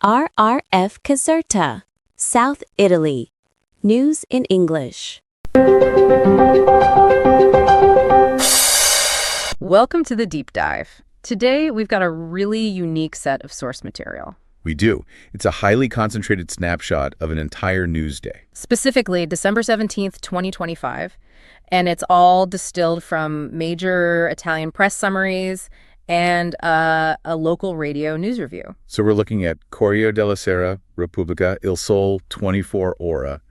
RRF Caserta, South Italy. News in English. Welcome to the Deep Dive. Today, we've got a really unique set of source material. We do. It's a highly concentrated snapshot of an entire news day. Specifically, December 17th, 2025, and it's all distilled from major Italian press summaries and a local radio news review. So we're looking at Corriere della Sera, Repubblica, Il Sole, 24 Ora,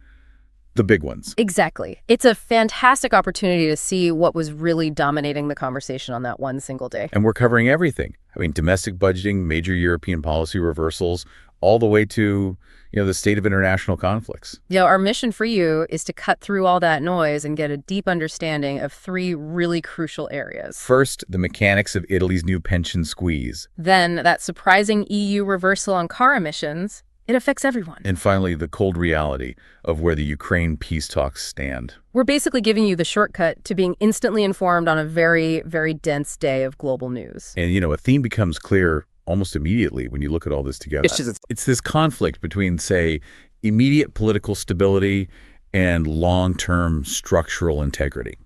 the big ones. Exactly. It's a fantastic opportunity to see what was really dominating the conversation on that one single day. And we're covering everything. I mean, domestic budgeting, major European policy reversals, all the way to, the state of international conflicts. Our mission for you is to cut through all that noise and get a deep understanding of three really crucial areas. First, the mechanics of Italy's new pension squeeze. Then, that surprising EU reversal on car emissions. It affects everyone. And finally, the cold reality of where the Ukraine peace talks stand. We're basically giving you the shortcut to being instantly informed on a very, very dense day of global news. And, a theme becomes clear almost immediately when you look at all this together. It's this conflict between, say, immediate political stability and long-term structural integrity.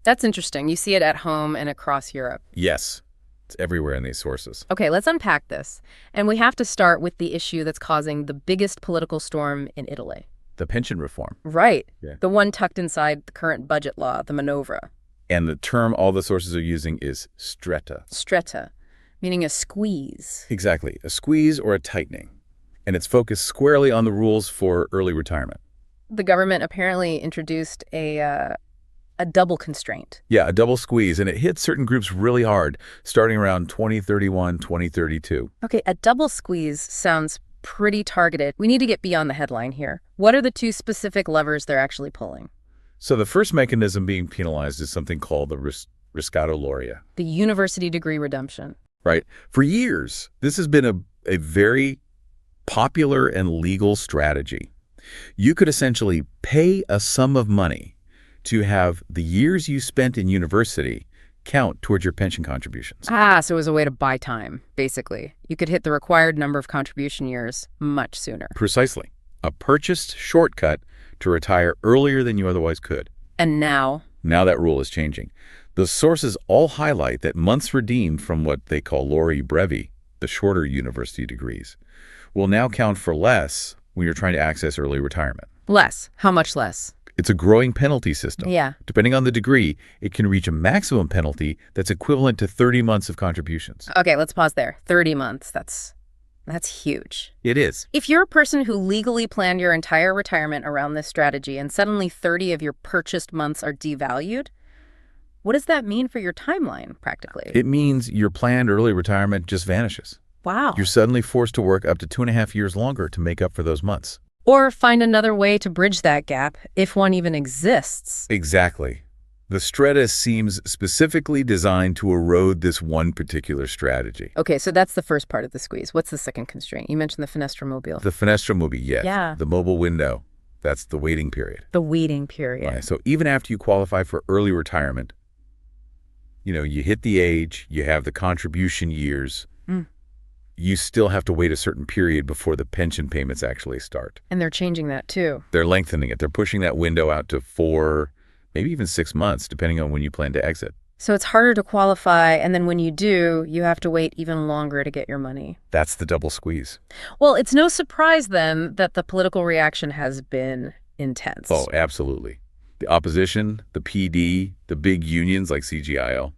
That's interesting. You see it at home and across Europe. Yes. It's everywhere in these sources. Okay, let's unpack this. And we have to start with the issue that's causing the biggest political storm in Italy. The pension reform. Right. Yeah. The one tucked inside the current budget law, the manovra. And the term all the sources are using is stretta. Stretta, meaning a squeeze. Exactly. A squeeze or a tightening. And it's focused squarely on the rules for early retirement. The government apparently introduced a double constraint. Yeah, a double squeeze, and it hit certain groups really hard, starting around 2031, 2032. Okay, a double squeeze sounds pretty targeted. We need to get beyond the headline here. What are the two specific levers they're actually pulling? So the first mechanism being penalized is something called the riscatto laurea. The university degree redemption. Right. For years, this has been a very popular and legal strategy. You could essentially pay a sum of money to have the years you spent in university count towards your pension contributions. So it was a way to buy time, basically. You could hit the required number of contribution years much sooner. Precisely. A purchased shortcut to retire earlier than you otherwise could. And now? Now that rule is changing. The sources all highlight that months redeemed from what they call laurea brevi, the shorter university degrees, will now count for less when you're trying to access early retirement. Less? How much less? It's a growing penalty system. Yeah. Depending on the degree, it can reach a maximum penalty that's equivalent to 30 months of contributions. Okay, let's pause there. 30 months. That's huge. It is. If you're a person who legally planned your entire retirement around this strategy and suddenly 30 of your purchased months are devalued, what does that mean for your timeline, practically? It means your planned early retirement just vanishes. Wow. You're suddenly forced to work up to 2.5 years longer to make up for those months. Or find another way to bridge that gap, if one even exists. Exactly. The stretta seems specifically designed to erode this one particular strategy. Okay, so that's the first part of the squeeze. What's the second constraint? You mentioned the finestra mobile. The finestra mobile, yes. Yeah. The mobile window. That's the waiting period. The waiting period. Right. So even after you qualify for early retirement, you hit the age, you have the contribution years, you still have to wait a certain period before the pension payments actually start. And they're changing that too. They're lengthening it. They're pushing that window out to 4, maybe even 6 months, depending on when you plan to exit. So it's harder to qualify, and then when you do, you have to wait even longer to get your money. That's the double squeeze. Well, it's no surprise then that the political reaction has been intense. Oh, absolutely. The opposition, the PD, the big unions like CGIL,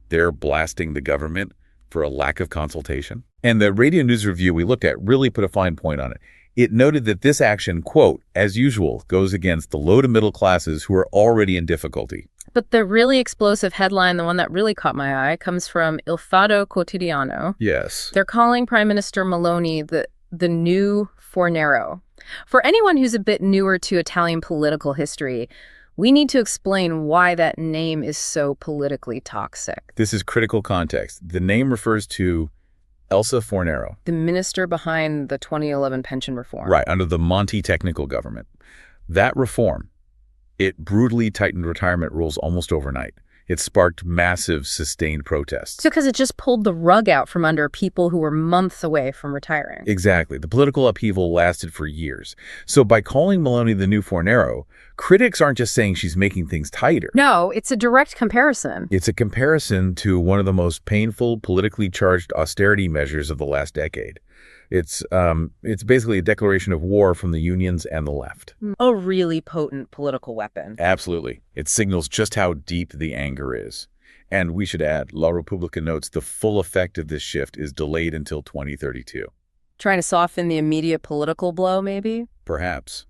they're blasting the government for a lack of consultation. And the radio news review we looked at really put a fine point on it. It noted that this action, quote, as usual, goes against the low to middle classes who are already in difficulty. But the really explosive headline, the one that really caught my eye, comes from Il Fatto Quotidiano. Yes. They're calling Prime Minister Meloni the new Fornero. For anyone who's a bit newer to Italian political history, we need to explain why that name is so politically toxic. This is critical context. The name refers to Elsa Fornero, the minister behind the 2011 pension reform. Right, under the Monti technical government. That reform, it brutally tightened retirement rules almost overnight. It sparked massive, sustained protests. So because it just pulled the rug out from under people who were months away from retiring. Exactly. The political upheaval lasted for years. So by calling Maloney the new Fornero, critics aren't just saying she's making things tighter. No, it's a direct comparison. It's a comparison to one of the most painful, politically charged austerity measures of the last decade. It's basically a declaration of war from the unions and the left. A really potent political weapon. Absolutely. It signals just how deep the anger is. And we should add, La Repubblica notes the full effect of this shift is delayed until 2032. Trying to soften the immediate political blow, maybe? Perhaps.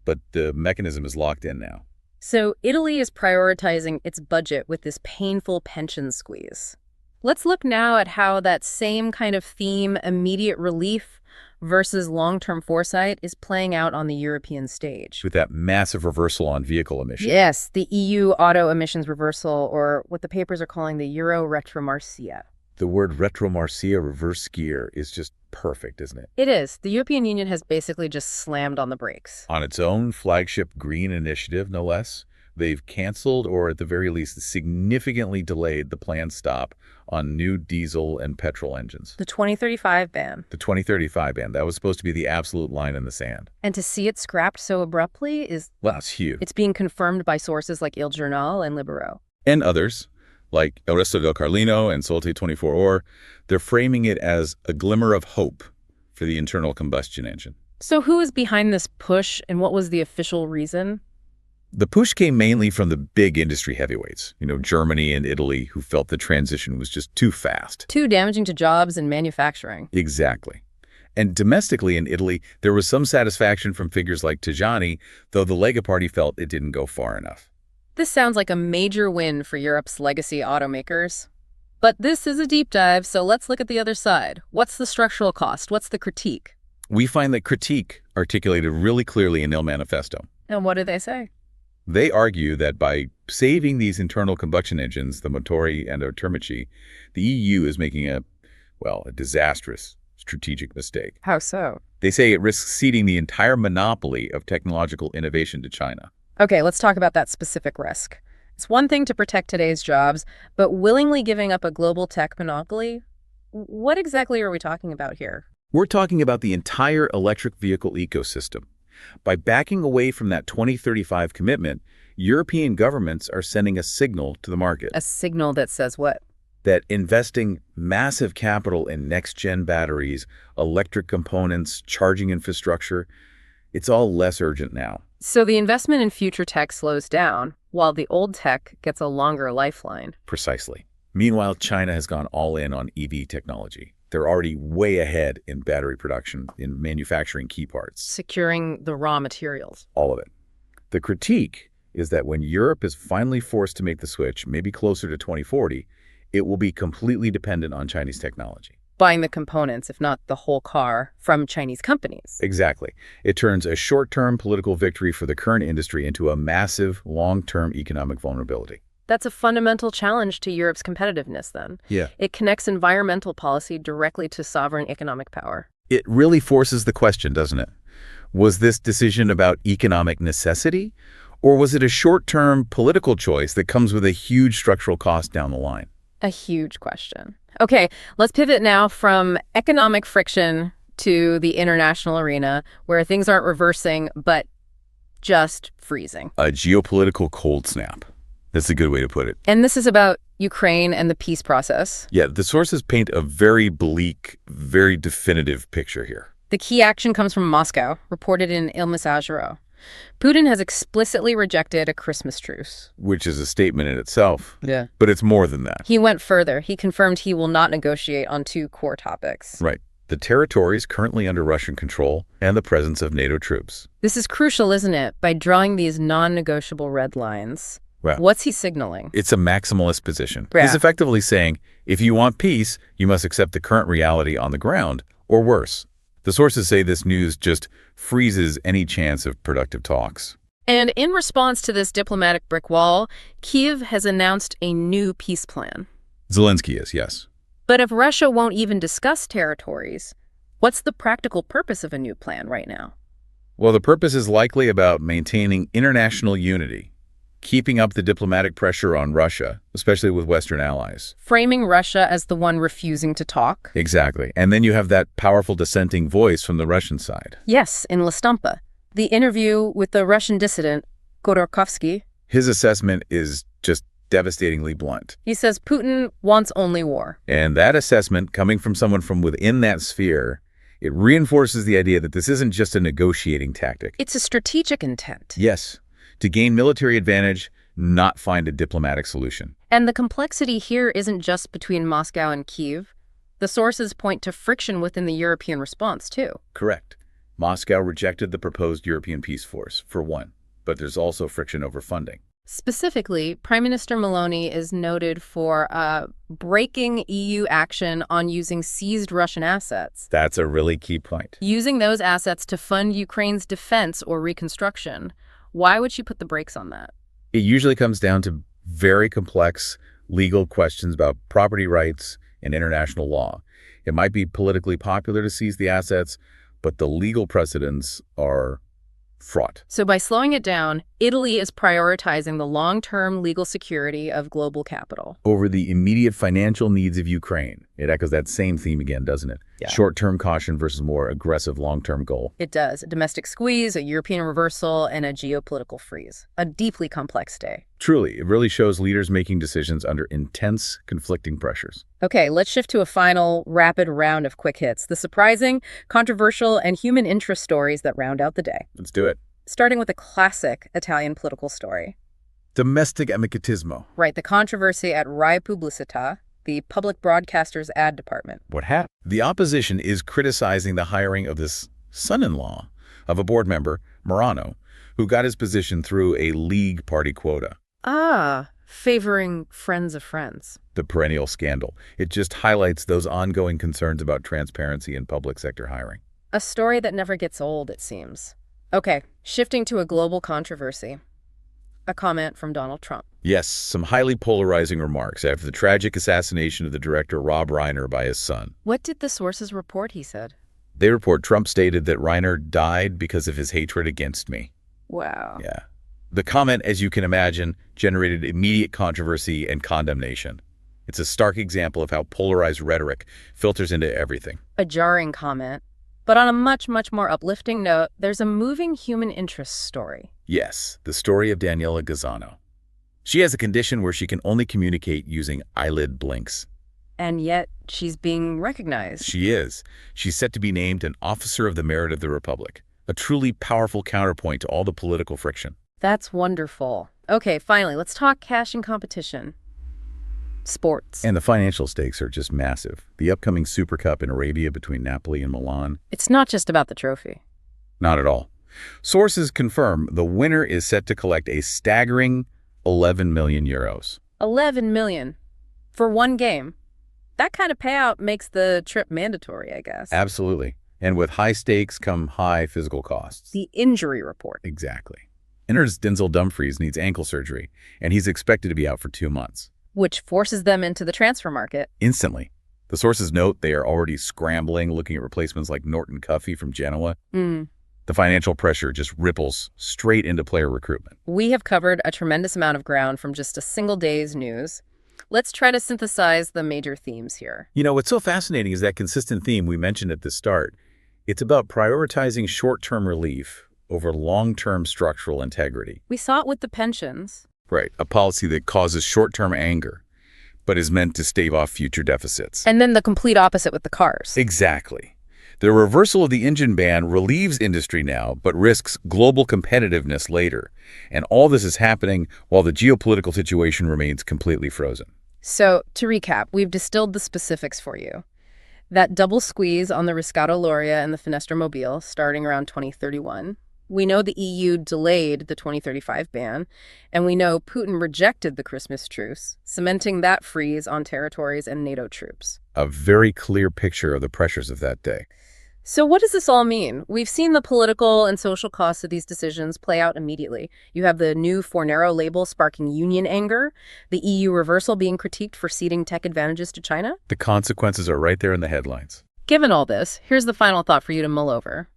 But the mechanism is locked in now. So Italy is prioritizing its budget with this painful pension squeeze. Let's look now at how that same kind of theme, immediate relief versus long-term foresight, is playing out on the European stage. With that massive reversal on vehicle emissions. Yes, the EU auto emissions reversal, or what the papers are calling the Euro retromarcia. The word retromarcia, reverse gear, is just perfect, isn't it? It is. The European Union has basically just slammed on the brakes. On its own flagship green initiative, no less, they've canceled or at the very least significantly delayed the planned stop on new diesel and petrol engines. The 2035 ban. The 2035 ban. That was supposed to be the absolute line in the sand. And to see it scrapped so abruptly is... Well, it's huge. It's being confirmed by sources like Il Giornale and Libero. And others, like El Resto del Carlino and Solte 24 Ore, they're framing it as a glimmer of hope for the internal combustion engine. So who is behind this push, and what was the official reason? The push came mainly from the big industry heavyweights, Germany and Italy, who felt the transition was just too fast. Too damaging to jobs and manufacturing. Exactly. And domestically in Italy, there was some satisfaction from figures like Tajani, though the Lega Party felt it didn't go far enough. This sounds like a major win for Europe's legacy automakers. But this is a deep dive, so let's look at the other side. What's the structural cost? What's the critique? We find that critique articulated really clearly in Il Manifesto. And what do they say? They argue that by saving these internal combustion engines, the motori and automatici, the EU is making a disastrous strategic mistake. How so? They say it risks ceding the entire monopoly of technological innovation to China. Okay, let's talk about that specific risk. It's one thing to protect today's jobs, but willingly giving up a global tech monopoly? What exactly are we talking about here? We're talking about the entire electric vehicle ecosystem. By backing away from that 2035 commitment, European governments are sending a signal to the market. A signal that says what? That investing massive capital in next-gen batteries, electric components, charging infrastructure, it's all less urgent now. So the investment in future tech slows down, while the old tech gets a longer lifeline. Precisely. Meanwhile, China has gone all in on EV technology. They're already way ahead in battery production, in manufacturing key parts. Securing the raw materials. All of it. The critique is that when Europe is finally forced to make the switch, maybe closer to 2040, it will be completely dependent on Chinese technology. Buying the components, if not the whole car, from Chinese companies. Exactly. It turns a short-term political victory for the current industry into a massive, long-term economic vulnerability. That's a fundamental challenge to Europe's competitiveness, then. Yeah. It connects environmental policy directly to sovereign economic power. It really forces the question, doesn't it? Was this decision about economic necessity, or was it a short-term political choice that comes with a huge structural cost down the line? A huge question. Okay, let's pivot now from economic friction to the international arena, where things aren't reversing, but just freezing. A geopolitical cold snap. That's a good way to put it. And this is about Ukraine and the peace process. Yeah, the sources paint a very bleak, very definitive picture here. The key action comes from Moscow, reported in Il Messaggero. Putin has explicitly rejected a Christmas truce. Which is a statement in itself. Yeah. But it's more than that. He went further. He confirmed he will not negotiate on two core topics. Right. The territories currently under Russian control and the presence of NATO troops. This is crucial, isn't it? By drawing these non-negotiable red lines. Well, what's he signaling? It's a maximalist position. Yeah. He's effectively saying, if you want peace, you must accept the current reality on the ground, or worse. The sources say this news just freezes any chance of productive talks. And in response to this diplomatic brick wall, Kyiv has announced a new peace plan. Zelensky is, yes. But if Russia won't even discuss territories, what's the practical purpose of a new plan right now? Well, the purpose is likely about maintaining international unity. keeping up the diplomatic pressure on Russia, especially with Western allies. Framing Russia as the one refusing to talk. Exactly. And then you have that powerful dissenting voice from the Russian side. Yes, in La Stampa. The interview with the Russian dissident, Khodorkovsky. His assessment is just devastatingly blunt. He says Putin wants only war. And that assessment, coming from someone from within that sphere, it reinforces the idea that this isn't just a negotiating tactic. It's a strategic intent. Yes, to gain military advantage, not find a diplomatic solution. And the complexity here isn't just between Moscow and Kyiv. The sources point to friction within the European response, too. Correct. Moscow rejected the proposed European peace force, for one, but there's also friction over funding. Specifically, Prime Minister Meloni is noted for breaking EU action on using seized Russian assets. That's a really key point. Using those assets to fund Ukraine's defense or reconstruction. Why would she put the brakes on that? It usually comes down to very complex legal questions about property rights and international law. It might be politically popular to seize the assets, but the legal precedents are fraught. So by slowing it down, Italy is prioritizing the long-term legal security of global capital. Over the immediate financial needs of Ukraine. It echoes that same theme again, doesn't it? Yeah. Short-term caution versus more aggressive long-term goal. It does. A domestic squeeze, a European reversal, and a geopolitical freeze. A deeply complex day. Truly, it really shows leaders making decisions under intense, conflicting pressures. Okay, let's shift to a final rapid round of quick hits. The surprising, controversial, and human interest stories that round out the day. Let's do it. Starting with a classic Italian political story. Domestic amicatismo. Right, the controversy at Rai Pubblicità, the public broadcaster's ad department. What happened? The opposition is criticizing the hiring of this son-in-law of a board member, Morano, who got his position through a League party quota. Ah, favoring friends of friends. The perennial scandal. It just highlights those ongoing concerns about transparency in public sector hiring. A story that never gets old, it seems. Okay, shifting to a global controversy. A comment from Donald Trump. Yes, some highly polarizing remarks after the tragic assassination of the director Rob Reiner by his son. What did the sources report, he said? They report Trump stated that Reiner died because of his hatred against me. Wow. Yeah. The comment, as you can imagine, generated immediate controversy and condemnation. It's a stark example of how polarized rhetoric filters into everything. A jarring comment. But on a much, much more uplifting note, there's a moving human interest story. Yes, the story of Daniela Gazzano. She has a condition where she can only communicate using eyelid blinks. And yet, she's being recognized. She is. She's set to be named an Officer of the Merit of the Republic, a truly powerful counterpoint to all the political friction. That's wonderful. Okay, finally, let's talk cash and competition. Sports. And the financial stakes are just massive. The upcoming Super Cup in Arabia between Napoli and Milan. It's not just about the trophy. Not at all. Sources confirm the winner is set to collect a staggering 11 million euros. 11 million. For one game. That kind of payout makes the trip mandatory, I guess. Absolutely. And with high stakes come high physical costs. The injury report. Exactly. Enters Denzel Dumfries needs ankle surgery, and he's expected to be out for 2 months. Which forces them into the transfer market. Instantly. The sources note they are already scrambling, looking at replacements like Norton Cuffey from Genoa. The financial pressure just ripples straight into player recruitment. We have covered a tremendous amount of ground from just a single day's news. Let's try to synthesize the major themes here. You know, what's so fascinating is that consistent theme we mentioned at the start. It's about prioritizing short-term relief over long-term structural integrity. We saw it with the pensions. Right, a policy that causes short-term anger, but is meant to stave off future deficits. And then the complete opposite with the cars. Exactly. The reversal of the engine ban relieves industry now, but risks global competitiveness later. And all this is happening while the geopolitical situation remains completely frozen. So, to recap, we've distilled the specifics for you. That double squeeze on the Riscatto Laurea and the Finestra Mobile starting around 2031. We know the EU delayed the 2035 ban, and we know Putin rejected the Christmas truce, cementing that freeze on territories and NATO troops. A very clear picture of the pressures of that day. So what does this all mean? We've seen the political and social costs of these decisions play out immediately. You have the new Fornero label sparking union anger, the EU reversal being critiqued for ceding tech advantages to China. The consequences are right there in the headlines. Given all this, here's the final thought for you to mull over.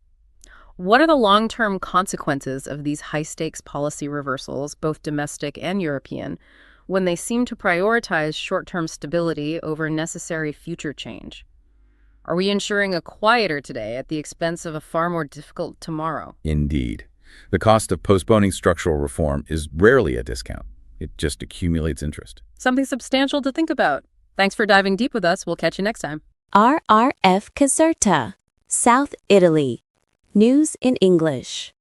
What are the long-term consequences of these high-stakes policy reversals, both domestic and European, when they seem to prioritize short-term stability over necessary future change? Are we ensuring a quieter today at the expense of a far more difficult tomorrow? Indeed. The cost of postponing structural reform is rarely a discount. It just accumulates interest. Something substantial to think about. Thanks for diving deep with us. We'll catch you next time. RRF Caserta, South Italy. News in English.